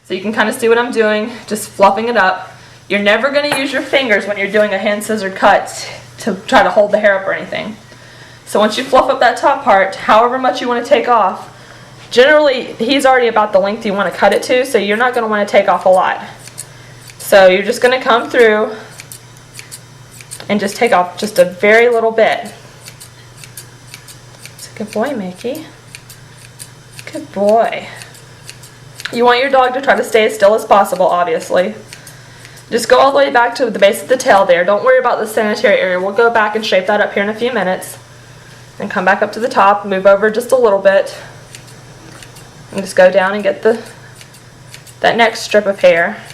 So you can kind of see what I'm doing, just fluffing it up. You're never going to use your fingers when you're doing a hand scissor cut to try to hold the hair up or anything. So once you fluff up that top part, however much you want to take off, generally he's already about the length you want to cut it to, so you're not going to want to take off a lot. So you're just going to come through and just take off just a very little bit. That's a good boy, Mickey. Good boy. You want your dog to try to stay as still as possible, obviously. Just go all the way back to the base of the tail there. Don't worry about the sanitary area. We'll go back and shape that up here in a few minutes. And come back up to the top, move over just a little bit. And just go down and get that next strip of hair.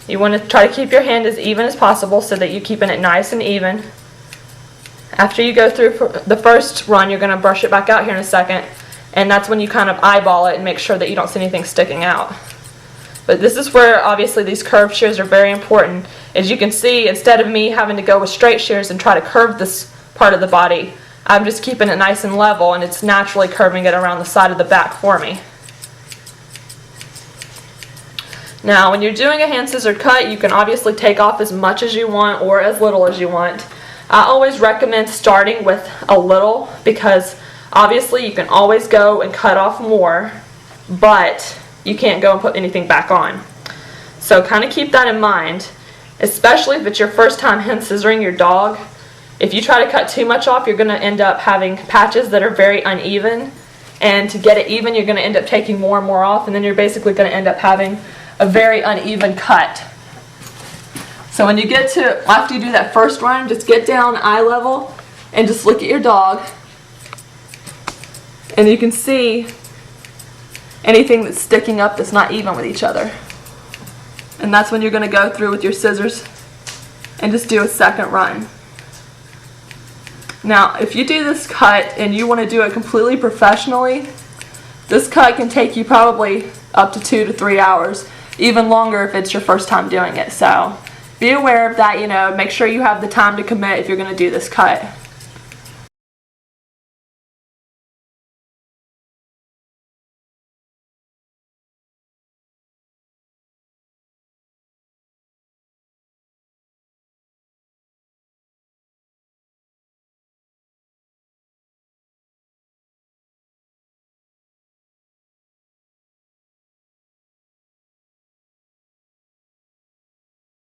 You want to try to keep your hand as even as possible so that you're keeping it nice and even. After you go through the first run, you're going to brush it back out here in a second. And that's when you kind of eyeball it and make sure that you don't see anything sticking out. But this is where obviously these curved shears are very important. As you can see, instead of me having to go with straight shears and try to curve this part of the body, I'm just keeping it nice and level, and it's naturally curving it around the side of the back for me. Now when you're doing a hand scissor cut, you can obviously take off as much as you want or as little as you want. I always recommend starting with a little, because obviously you can always go and cut off more, but you can't go and put anything back on. So kind of keep that in mind, especially if it's your first time hand scissoring your dog. If you try to cut too much off, you're going to end up having patches that are very uneven, and to get it even, you're going to end up taking more and more off, and then you're basically going to end up having a very uneven cut. So when you get to, after you do that first run, just get down eye level and just look at your dog, and you can see anything that's sticking up that's not even with each other. And that's when you're going to go through with your scissors and just do a second run. Now, if you do this cut and you want to do it completely professionally, this cut can take you probably up to 2 to 3 hours, even longer if it's your first time doing it. So be aware of that, make sure you have the time to commit if you're going to do this cut.